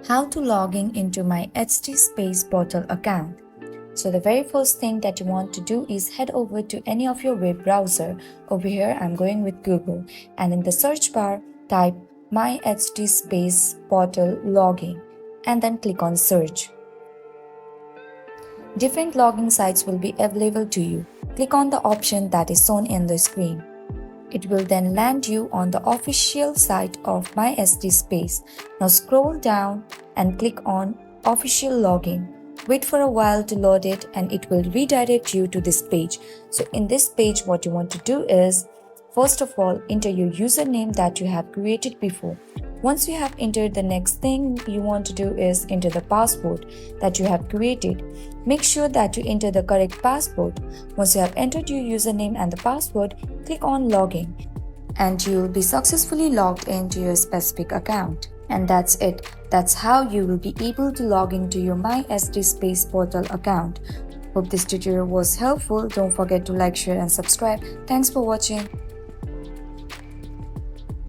How to log in into my MyHTspace portal account. So the very first thing that you want to do is head over to any of your web browser. Over here I'm going with Google, and in the search bar type MyHTspace portal login and then click on search. Different login sites will be available to you. Click on the option that is shown in the screen. It will then land you on the official site of MyHTspace. Now scroll down and click on official login. Wait for a while to load it and it will redirect you to this page. So in this page, what you want to do is, first of all, enter your username that you have created before. Once you have entered, the next thing you want to do is enter the password that you have created. Make sure that you enter the correct password. Once you have entered your username and the password, click on login and you will be successfully logged into your specific account. And that's it. That's how you will be able to log into your MyHTspace portal account. Hope this tutorial was helpful. Don't forget to like, share and subscribe. Thanks for watching.